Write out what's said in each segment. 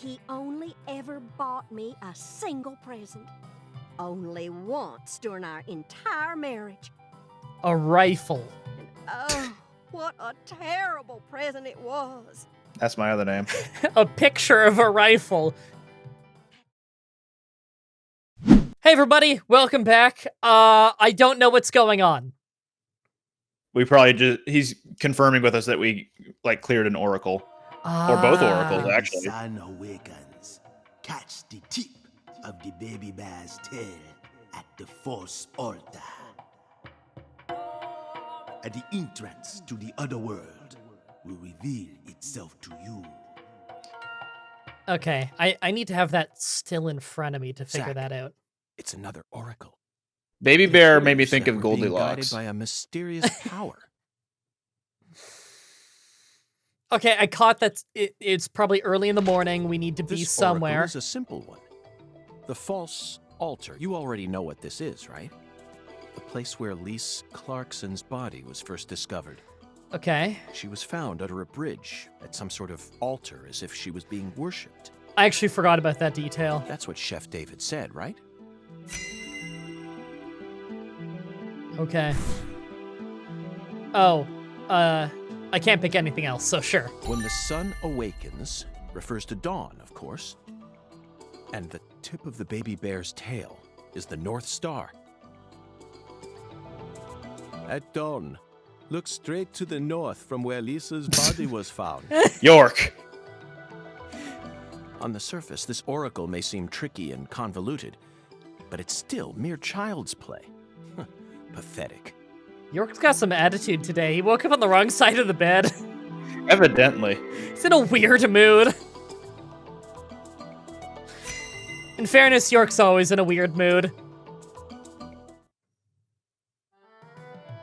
He only ever bought me a single present. Only once during our entire marriage. A rifle. And oh, what a terrible present it was. That's my other name. A picture of a rifle. Hey everybody, welcome back. I don't know what's going on. We probably he's confirming with us that we cleared an oracle. Or both oracles, actually. The sun awakens. Catch the tip of the baby bear's tail at the false altar. At the entrance to the other world will reveal itself to you. Okay, I need to have that still in front of me to figure that out. It's another oracle. Baby bear made me think of We're Goldilocks. being guided by a mysterious power. Okay, I caught that it's probably early in the morning. We need to be This somewhere. oracle is a simple one. The false altar. You already know what this is, right? The place where Lise Clarkson's body was first discovered. Okay. She was found under a bridge at some sort of altar as if she was being worshipped. I actually forgot about that detail. That's what Chef David said, right? Okay. Oh, I can't pick anything else, so sure. When the sun awakens refers to dawn, of course. And the tip of the baby bear's tail is the North Star. At dawn, look straight to the north from where Lisa's body was found. York! On the surface, this oracle may seem tricky and convoluted, but it's still mere child's play. Pathetic. York's got some attitude today. He woke up on the wrong side of the bed. Evidently. He's in a weird mood. In fairness, York's always in a weird mood.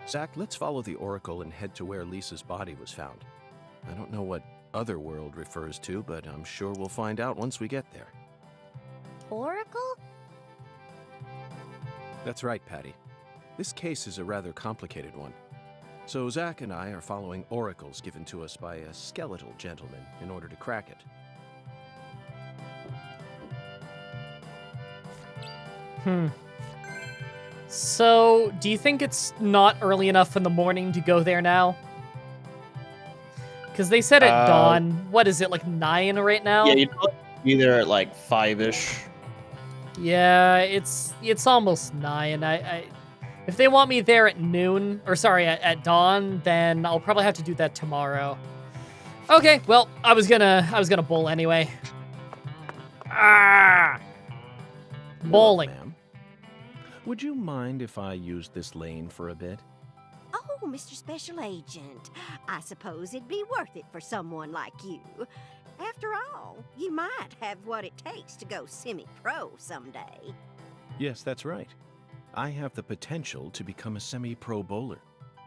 Zach, let's follow the oracle and head to where Lisa's body was found. I don't know what otherworld refers to, but I'm sure we'll find out once we get there. Oracle? That's right, Patty. This case is a rather complicated one. So Zach and I are following oracles given to us by a skeletal gentleman in order to crack it. So, do you think it's not early enough in the morning to go there now? Because they said at dawn. What is it, like 9 right now? Yeah, you'd probably be there at 5-ish. Yeah, it's almost 9. If they want me there at noon, or sorry, at dawn, then I'll probably have to do that tomorrow. Okay, well, I was gonna bowl anyway. Bowling. Hello, ma'am. Would you mind if I used this lane for a bit? Oh, Mr. Special Agent, I suppose it'd be worth it for someone like you. After all, you might have what it takes to go semi-pro someday. Yes, that's right. I have the potential to become a semi-pro bowler.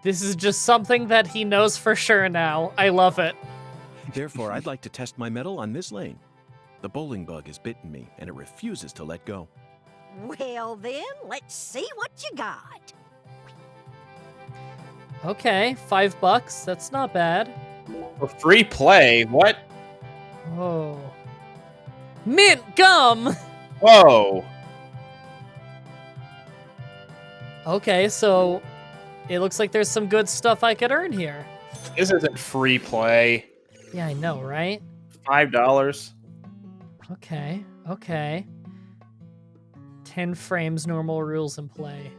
This is just something that he knows for sure now. I love it. Therefore, I'd like to test my mettle on this lane. The bowling bug has bitten me, and it refuses to let go. Well then, let's see what you got. Okay, $5. That's not bad. For free play? What? Oh. Mint gum! Whoa! Okay, so it looks like there's some good stuff I could earn here. This isn't free play. Yeah, I know, right? $5. Okay. 10 frames, normal rules in play.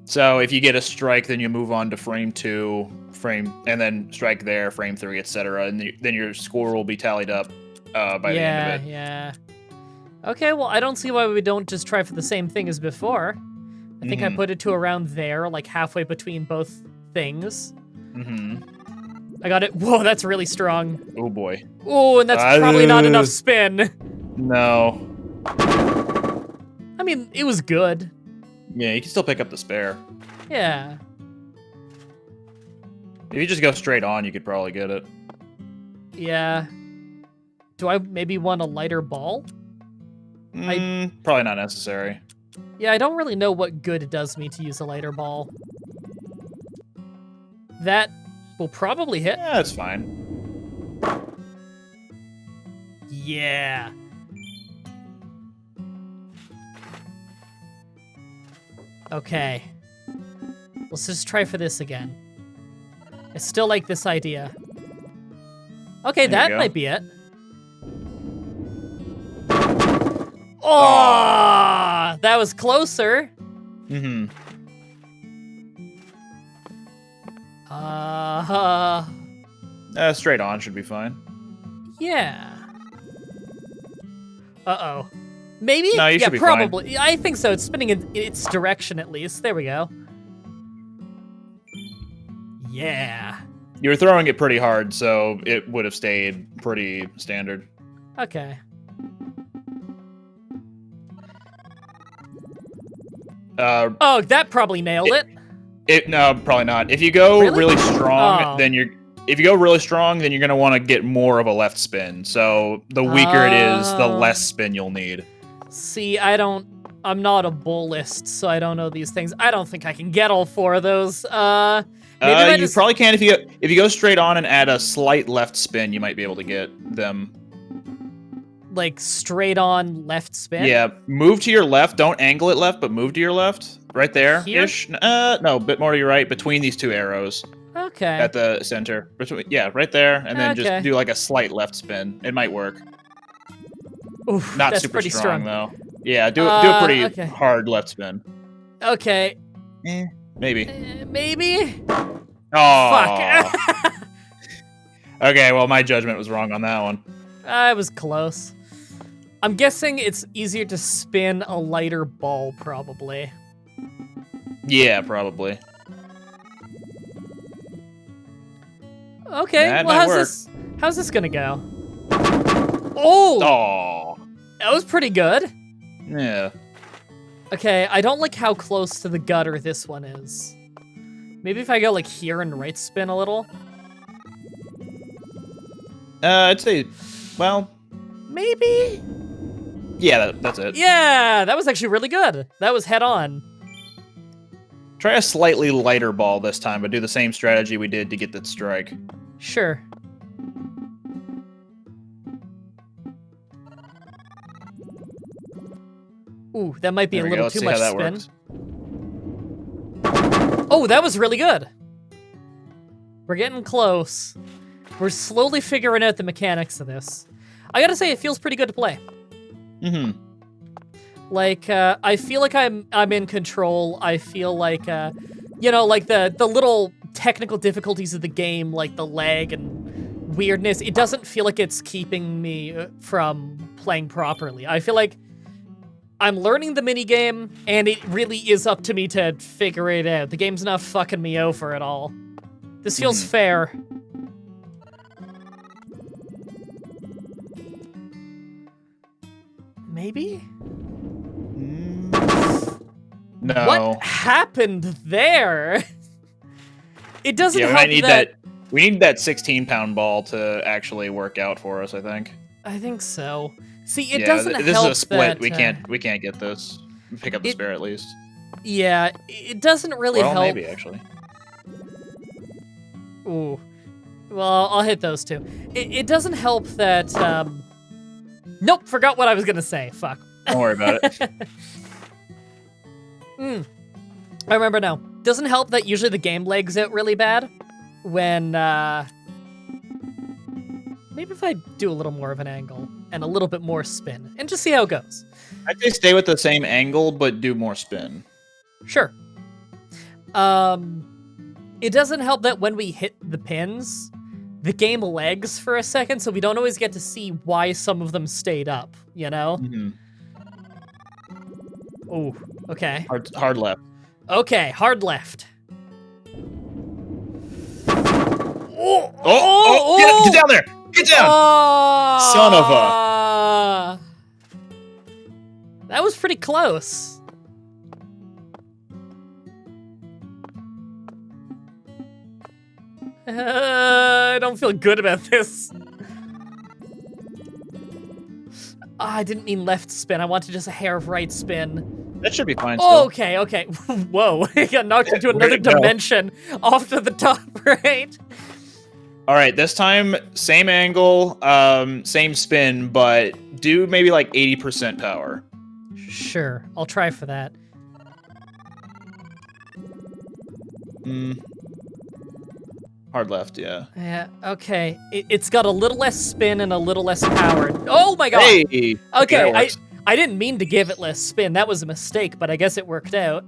So if you get a strike, then you move on to frame 2, and then strike there, frame 3, etc. And then your score will be tallied up by the end of it. Yeah. Okay, well, I don't see why we don't just try for the same thing as before. I think I put it to around there, like halfway between both things. I got it. Whoa, that's really strong. Oh boy. Oh, and that's probably not enough spin. No. I mean, it was good. Yeah, you can still pick up the spare. Yeah. If you just go straight on, you could probably get it. Yeah. Do I maybe want a lighter ball? Probably not necessary. Yeah, I don't really know what good it does me to use a lighter ball. That will probably hit. Yeah, that's fine. Yeah. Okay. Let's just try for this again. I still like this idea. Okay, There you that go. might be it. Oh, that was closer. Mm-hmm. Straight on should be fine. Yeah. Uh-oh. Maybe? No, you yeah, should be fine. probably. I think so. It's spinning in its direction at least. There we go. Yeah. You were throwing it pretty hard, so it would have stayed pretty standard. Okay. Oh, that probably nailed it. No, probably not. If you go really strong, Oh. then you're gonna want to get more of a left spin. So the weaker it is, the Oh. less spin you'll need. See, I'm not a bullist, so I don't know these things. I don't think I can get all four of those. Maybe if I You just, probably can if you go straight on and add a slight left spin, you might be able to get them. like, straight on left spin? Yeah, move to your left. Don't angle it left, but move to your left. Right there, Here? ish. No, a bit more to your right, between these two arrows Okay. at the center. Yeah, right there, and then Okay. just do like a slight left spin. It might work. Oof, Not that's super pretty strong though. Yeah, do a pretty okay. hard left spin. Okay. Maybe. Maybe? Oh. Fuck. Okay, well my judgment was wrong on that one. I was close. I'm guessing it's easier to spin a lighter ball, probably. Yeah, probably. Okay, That well, might work. how's this gonna go? Oh! Oh. That was pretty good. Yeah. Okay, I don't like how close to the gutter this one is. Maybe if I go, like, here and right spin a little? I'd say, well, Maybe? yeah, that's it. Yeah, that was actually really good. That was head on. Try a slightly lighter ball this time, but do the same strategy we did to get that strike. Sure. Ooh, that might be There a we go. little Let's too see much how that spin. works. Oh, that was really good. We're getting close. We're slowly figuring out the mechanics of this. I gotta say, it feels pretty good to play. Mm-hmm. Like, I feel like I'm in control. I feel like, you know, like the little technical difficulties of the game, like the lag and weirdness, it doesn't feel like it's keeping me from playing properly. I feel like I'm learning the minigame, and it really is up to me to figure it out. The game's not fucking me over at all. This feels fair. Maybe? No. What happened there? It doesn't Yeah, we help might need that. We need that 16-pound ball to actually work out for us, I think. I think so. See, it Yeah, doesn't this help is a split. that, We can't get this. Pick up the spare at least. Yeah, it doesn't really Well, help. maybe actually. Ooh. Well, I'll hit those two. It doesn't help that, Nope, forgot what I was gonna say. Fuck. Don't worry about it. I remember now. Doesn't help that usually the game lags out really bad when, maybe if I do a little more of an angle and a little bit more spin and just see how it goes. I'd say stay with the same angle, but do more spin. Sure. It doesn't help that when we hit the pins, the game lags for a second, so we don't always get to see why some of them stayed up, you know? Mm-hmm. Ooh, okay. Hard left. Okay, hard left. Get down there! Get down! Son of a... That was pretty close. I don't feel good about this. I didn't mean left spin. I wanted just a hair of right spin. That should be fine still. Okay, okay. Whoa, I got knocked into Where'd another it go? dimension off to the top right. All right, this time same angle, same spin, but do maybe like 80% power. Sure, I'll try for that. Hard left, yeah. Yeah, okay. It's got a little less spin and a little less power. Oh my god! Hey! Okay, that works. I didn't mean to give it less spin. That was a mistake, but I guess it worked out.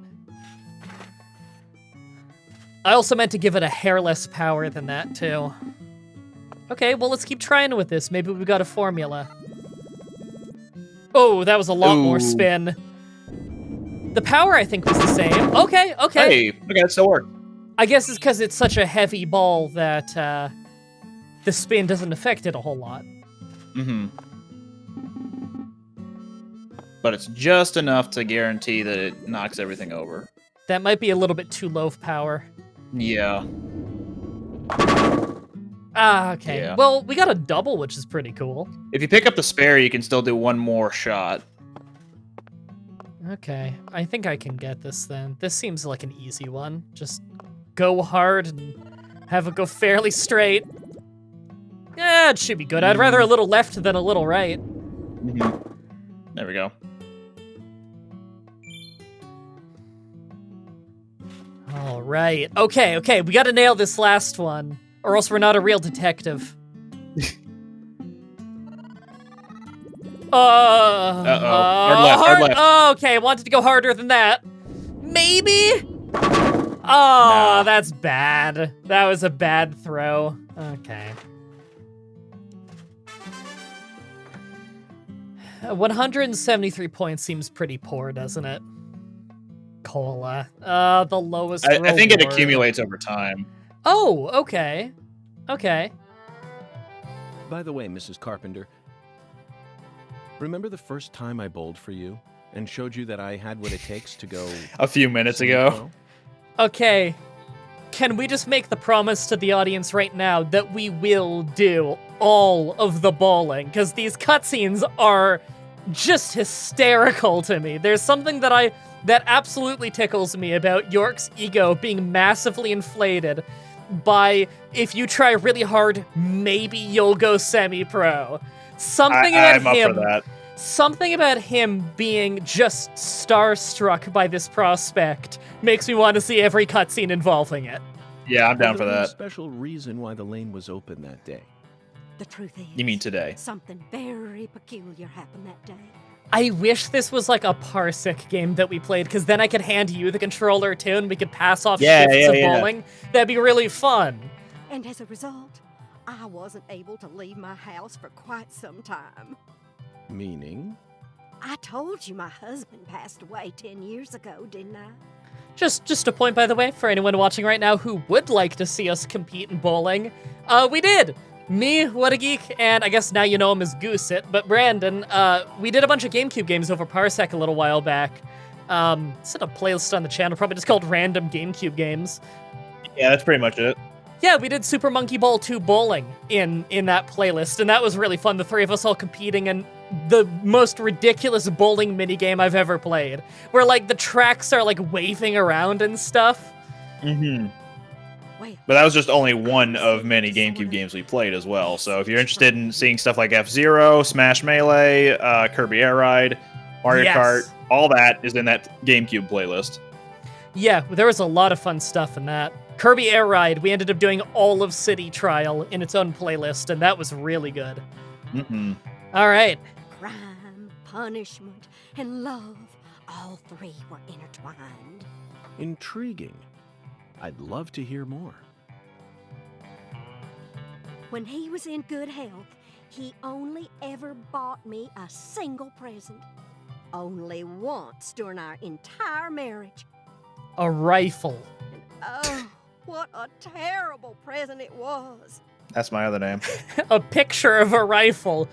I also meant to give it a hair less power than that, too. Okay, well, let's keep trying with this. Maybe we got a formula. Oh, that was a lot more spin. The power, I think, was the same. Okay. Hey, okay, that still worked. I guess it's because it's such a heavy ball that the spin doesn't affect it a whole lot. Mm-hmm. But it's just enough to guarantee that it knocks everything over. That might be a little bit too low of power. Yeah. Ah, okay. Yeah. Well, we got a double, which is pretty cool. If you pick up the spare, you can still do one more shot. Okay, I think I can get this then. This seems like an easy one. Just go hard and have it go fairly straight. Yeah, it should be good. I'd rather a little left than a little right. There we go. All right. Okay, we gotta nail this last one, or else we're not a real detective. Hard left. Oh, okay, I wanted to go harder than that. Maybe? Oh, that's bad. That was a bad throw. Okay. 173 points seems pretty poor, doesn't it? Cola. The lowest I think it reward. accumulates over time. Oh, okay. Okay. By the way, Mrs. Carpenter, remember the first time I bowled for you and showed you that I had what it takes to go A few minutes ago. Okay. Can we just make the promise to the audience right now that we will do all of the bowling? Because these cutscenes are just hysterical to me. There's something that absolutely tickles me about York's ego being massively inflated by, if you try really hard, maybe you'll go semi-pro. Something about him being just starstruck by this prospect makes me want to see every cutscene involving it. Yeah, I'm down for Was there any that. special reason why the lane was open that day? The truth is, You mean today? something very peculiar happened that day. I wish this was like a Parsec game that we played, because then I could hand you the controller too, and we could pass off shifts of bowling. That'd be really fun. And as a result, I wasn't able to leave my house for quite some time. Meaning? I told you my husband passed away 10 years ago, didn't I? Just a point, by the way, for anyone watching right now who would like to see us compete in bowling. We did! Me, Whattageek, and I guess now you know him as Goosit, but Brandon, we did a bunch of GameCube games over Parsec a little while back. It's in a playlist on the channel, probably just called Random GameCube Games. Yeah, that's pretty much it. Yeah, we did Super Monkey Ball 2 bowling in that playlist, and that was really fun, the three of us all competing in the most ridiculous bowling minigame I've ever played, where, like, the tracks are, like, waving around and stuff. Mm-hmm. Well, But that was just only one of many GameCube games we played as well. So if you're interested in seeing stuff like F-Zero, Smash Melee, Kirby Air Ride, Mario Kart, all that is in that GameCube playlist. Yeah, there was a lot of fun stuff in that. Kirby Air Ride, we ended up doing all of City Trial in its own playlist, and that was really good. Mm-hmm. All right. crime, punishment, and love, all three were intertwined. Intriguing. I'd love to hear more. When he was in good health, he only ever bought me a single present. Only once during our entire marriage. A rifle. And oh, what a terrible present it was. That's my other name. A picture of a rifle.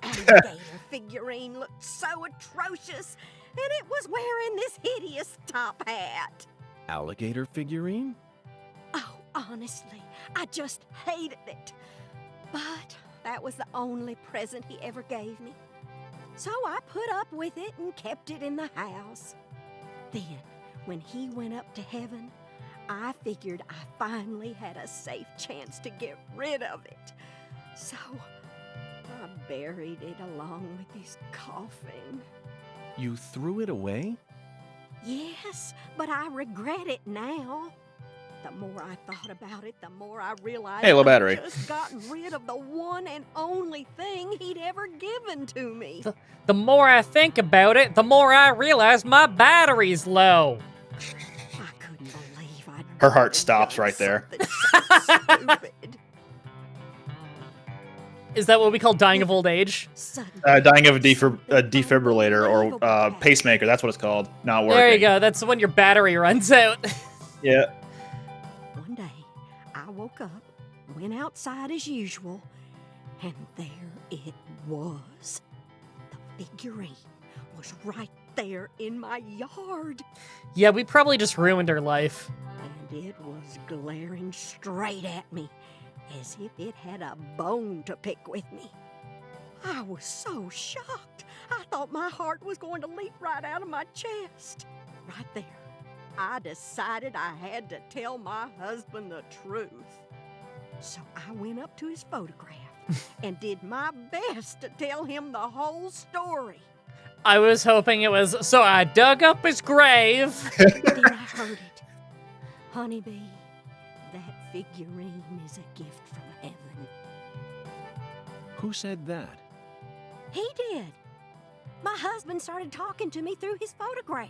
Alligator figurine looked so atrocious, and it was wearing this hideous top hat. Alligator figurine? Oh, honestly, I just hated it. But that was the only present he ever gave me. So I put up with it and kept it in the house. Then, when he went up to heaven, I figured I finally had a safe chance to get rid of it. So I buried it along with his coffin. You threw it away? Yes, but I regret it now. The more I thought about it, the more I realized Hey, low I'd battery. just gotten rid of the one and only thing he'd ever given to me. The more I think about it, the more I realize my battery's low. I couldn't believe I'd Her heart done stops right there. something so stupid. Is that what we call dying of old age? Suddenly, Dying of a defibrillator or pacemaker. That's what it's called. Not working. There you go. That's when your battery runs out. Yeah. one day, I woke up, went outside as usual, and there it was. The figurine was right there in my yard, Yeah, we probably just ruined her life. and it was glaring straight at me, as if it had a bone to pick with me. I was so shocked. I thought my heart was going to leap right out of my chest. Right there, I decided I had to tell my husband the truth. So I went up to his photograph and did my best to tell him the whole story. I was hoping it was, so I dug up his grave. Then I heard it. Honeybee, that figurine is a gift from heaven. Who said that? He did. My husband started talking to me through his photograph.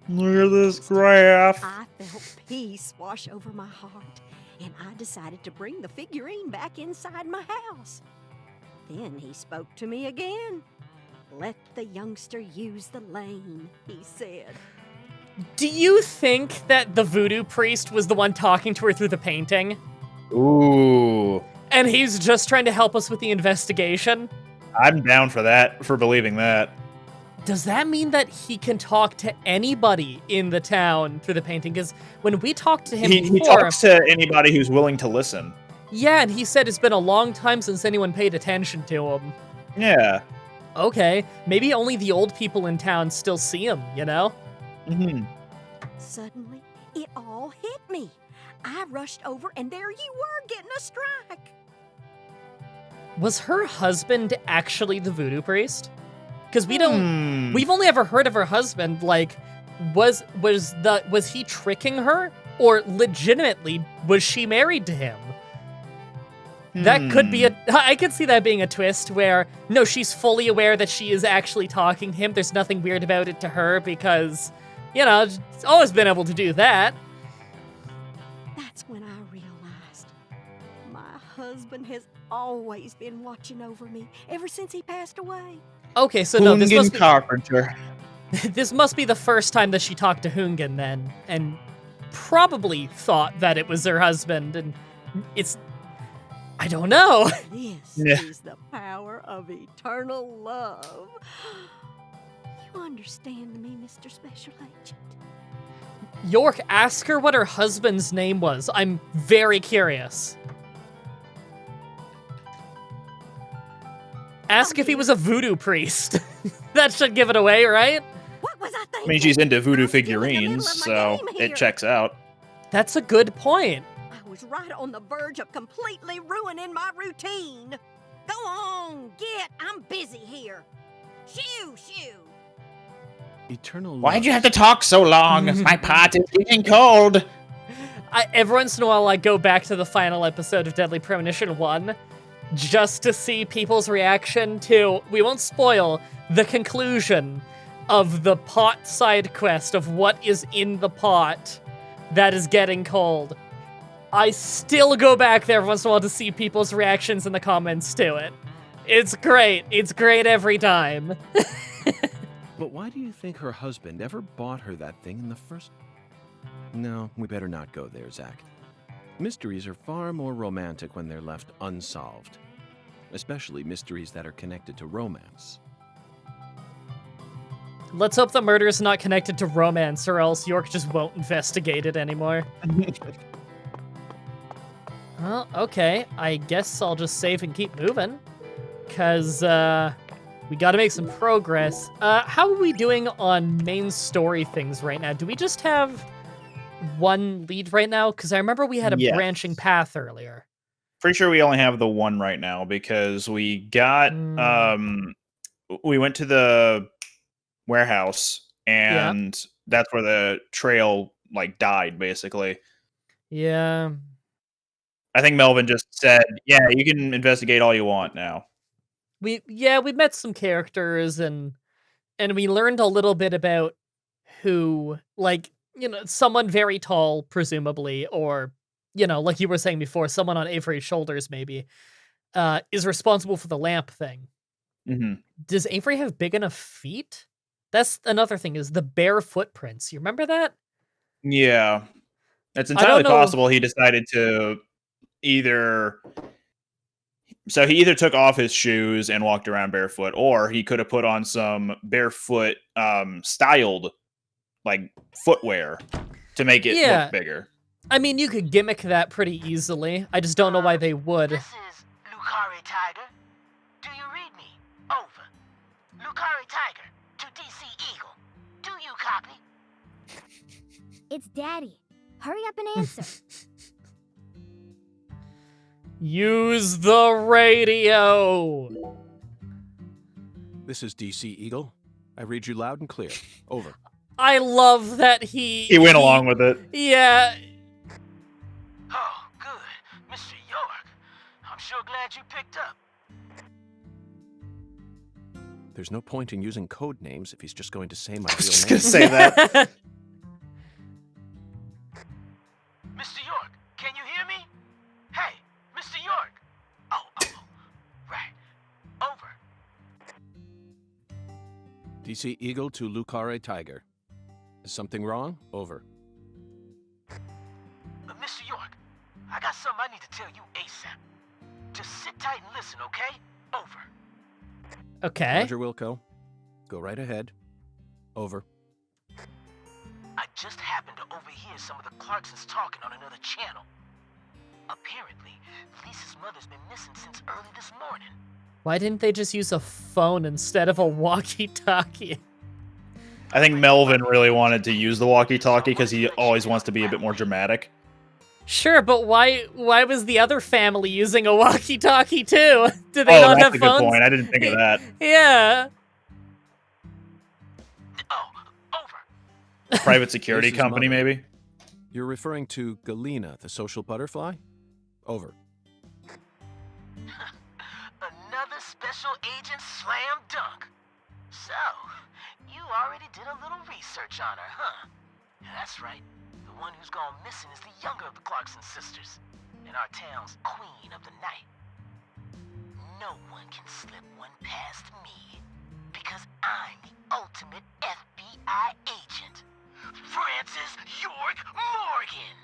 Look at this graph. I felt peace wash over my heart, and I decided to bring the figurine back inside my house. Then he spoke to me again. Let the youngster use the lane, he said. Do you think that the voodoo priest was the one talking to her through the painting? Ooh. And he's just trying to help us with the investigation? I'm down for that, for believing that. Does that mean that he can talk to anybody in the town through the painting? Because when we talked to him He before... talks to anybody who's willing to listen. Yeah, and he said it's been a long time since anyone paid attention to him. Yeah. Okay, maybe only the old people in town still see him, you know? Mm-hmm. Suddenly, it all hit me. I rushed over, and there you were, getting a strike. Was her husband actually the voodoo priest? Because we don't... Hmm. We've only ever heard of her husband, like, was he tricking her? Or legitimately, was she married to him? That could be I could see that being a twist where, no, she's fully aware that she is actually talking to him. There's nothing weird about it to her because, you know, she's always been able to do that. That's when I realized my husband has always been watching over me ever since he passed away. Okay, so no, this must be, Carpenter. this must be the first time that she talked to Hungan then, and probably thought that it was her husband, and it's... I don't know. This Yeah. is the power of eternal love. You understand me, Mr. Special Agent? York, ask her what her husband's name was. I'm very curious. Ask if he was a voodoo priest. That should give it away, right? What was I I thinking? mean, she's into voodoo I'm still in the middle figurines, of my so game it here. checks out. That's a good point. I was right on the verge of completely ruining my routine. Go on, I'm busy here. Shoo, shoo. Eternal love. Why'd you have to talk so long? My pot is getting cold. Every once in a while, I go back to the final episode of Deadly Premonition 1 just to see people's reaction to, we won't spoil, the conclusion of the pot side quest of what is in the pot that is getting cold. I still go back there once in a while to see people's reactions in the comments to it. It's great. It's great every time. But why do you think her husband ever bought her that thing in the first... No, we better not go there, Zach. Mysteries are far more romantic when they're left unsolved. Especially mysteries that are connected to romance. Let's hope the murder is not connected to romance, or else York just won't investigate it anymore. Well, okay. I guess I'll just save and keep moving. Because, we gotta make some progress. How are we doing on main story things right now? Do we just have one lead right now? Because I remember we had a Yes. branching path earlier. Pretty sure we only have the one right now because we got we went to the warehouse and that's where the trail like died basically. Yeah. I think Melvin just said, "Yeah, you can investigate all you want now." We met some characters and we learned a little bit about who, like, someone very tall, presumably, or, like you were saying before, someone on Avery's shoulders, maybe, is responsible for the lamp thing. Mm-hmm. Does Avery have big enough feet? That's another thing, is the bare footprints. You remember that? Yeah. It's entirely possible he decided to either took off his shoes and walked around barefoot, or he could have put on some barefoot styled like footwear to make it look bigger. I mean, you could gimmick that pretty easily. I just don't know why they would. This is Lucari Tiger. Do you read me? Over. Lucari Tiger to DC Eagle. Do you copy? It's Daddy. Hurry up and answer. Use the radio. This is DC Eagle. I read you loud and clear. Over. I love that he went along with it. Yeah. Oh, good. Mr. York. I'm sure glad you picked up. There's no point in using code names if he's just going to say my I was real just name. gonna say that. Mr. York, can you hear me? Hey, Mr. York. Oh, right. Over. DC Eagle to Lucare Tiger. Is something wrong? Over. Mr. York, I got something I need to tell you ASAP. Just sit tight and listen, okay? Over. Okay. Roger, Wilco. Go right ahead. Over. I just happened to overhear some of the Clarksons talking on another channel. Apparently, Lisa's mother's been missing since early this morning. Why didn't they just use a phone instead of a walkie-talkie? I think Melvin really wanted to use the walkie-talkie because he always wants to be a bit more dramatic. Sure, but why was the other family using a walkie-talkie too? Do they not have that's a phones? good point. I didn't think of that. Yeah. Oh, over. Private security Lisa's company, mother. maybe? You're referring to Galena, the social butterfly? Over. Another special agent slam dunk. So, you already did a little research on her, huh? That's right. The one who's gone missing is the younger of the Clarkson sisters, and our town's queen of the night. No one can slip one past me, because I'm the ultimate FBI agent, Francis York Morgan.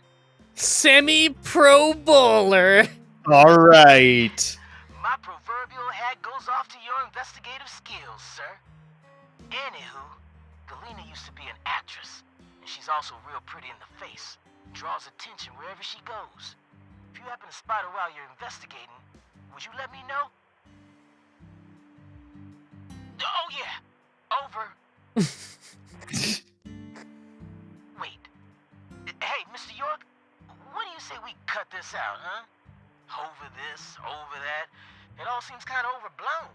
Semi-pro bowler. All right. My proverbial hat goes off to your investigative skills, sir. Anywho, Galena used to be an actress, and she's also real pretty in the face. Draws attention wherever she goes. If you happen to spot her while you're investigating, would you let me know? Oh yeah, over. Wait. Hey, Mr. York, what do you say we cut this out, huh? Over this, over that. It all seems kind of overblown,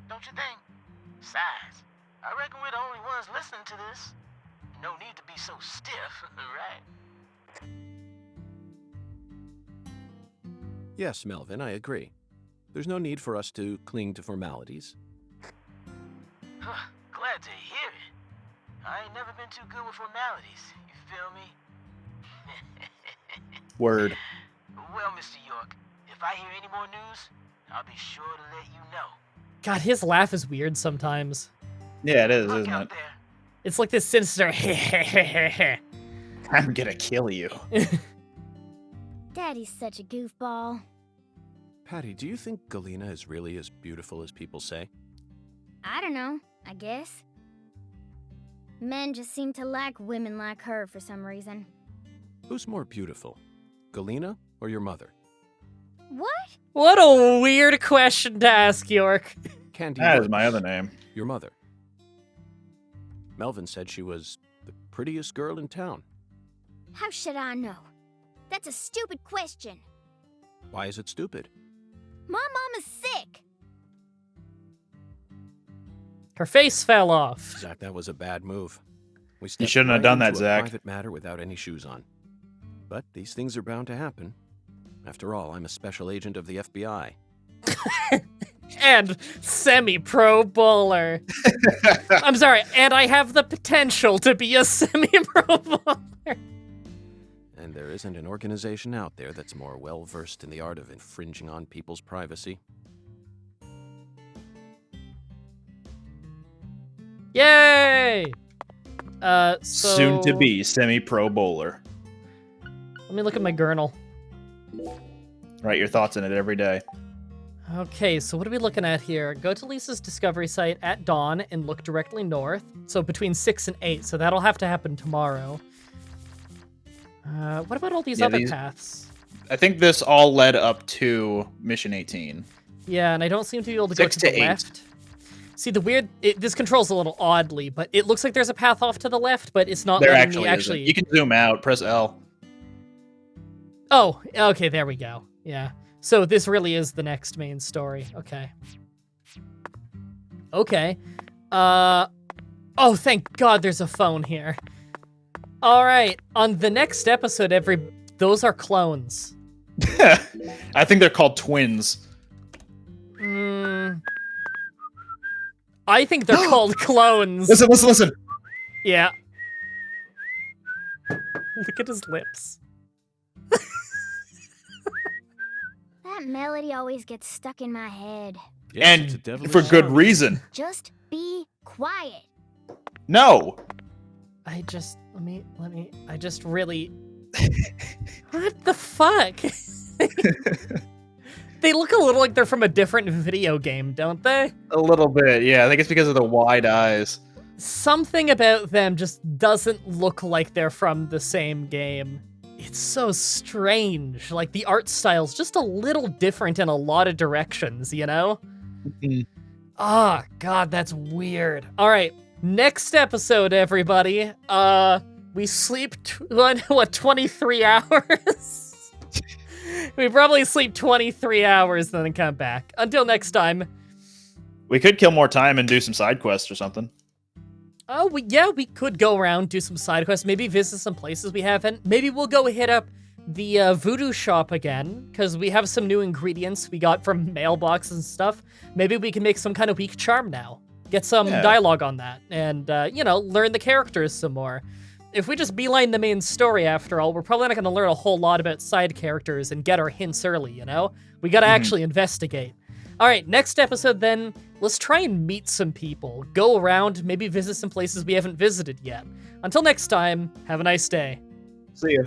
don't you think? Besides, I reckon we're the only ones listening to this. No need to be so stiff, right? Yes, Melvin, I agree. There's no need for us to cling to formalities. Glad to hear it. I ain't never been too good with formalities, you feel me? Word. Well, Mr. York, if I hear any more news, I'll be sure to let you know. God, his laugh is weird sometimes. Yeah, it is, Look isn't out it? there. It's like this sinister I'm gonna kill you. Daddy's such a goofball. Patty, do you think Galena is really as beautiful as people say? I don't know, I guess. Men just seem to like women like her for some reason. Who's more beautiful, Galena or your mother? What? What a weird question to ask, York. Candy That is Woods, my other name. your mother. Melvin said she was the prettiest girl in town. How should I know? That's a stupid question. Why is it stupid? My mom is sick. Her face fell off. Zach, that was a bad move. We You stepped shouldn't have right done that, into a Zach. private matter without any shoes on. But these things are bound to happen. After all, I'm a special agent of the FBI. And semi-pro bowler. I'm sorry, and I have the potential to be a semi-pro bowler. And there isn't an organization out there that's more well-versed in the art of infringing on people's privacy. Yay! So... Soon to be semi-pro bowler. Let me look at my journal. Write your thoughts in it every day. Okay, so what are we looking at here? Go to Lisa's discovery site at dawn and look directly north. So between 6 and 8, so that'll have to happen tomorrow. What about all these other paths? I think this all led up to Mission 18. Yeah, and I don't seem to be able to go 6 to to the 8. left. See, this controls a little oddly, but it looks like there's a path off to the left, but it's not There letting actually me isn't. You can zoom out, press L. Oh, okay, there we go. Yeah. So this really is the next main story. Okay. Okay. Oh, thank God there's a phone here. All right. On the next episode, those are clones. I think they're called twins. I think they're called clones. Listen. Yeah. Look at his lips. That melody always gets stuck in my head. Yes, it's a And devilish for good song. reason. Just be quiet. No. I just really... What the fuck? They look a little like they're from a different video game, don't they? A little bit, yeah. I think it's because of the wide eyes. Something about them just doesn't look like they're from the same game. It's so strange. Like, the art style's just a little different in a lot of directions, you know? Ah, God, that's weird. All right, next episode, everybody. We sleep, 23 hours? We probably sleep 23 hours, then come back. Until next time. We could kill more time and do some side quests or something. Oh, we could go around, do some side quests, maybe visit some places we haven't. Maybe we'll go hit up the voodoo shop again, because we have some new ingredients we got from mailboxes and stuff. Maybe we can make some kind of weak charm now. Get some dialogue on that, and, learn the characters some more. If we just beeline the main story, after all, we're probably not going to learn a whole lot about side characters and get our hints early, you know? We gotta actually investigate. All right, next episode then, let's try and meet some people. Go around, maybe visit some places we haven't visited yet. Until next time, have a nice day. See ya.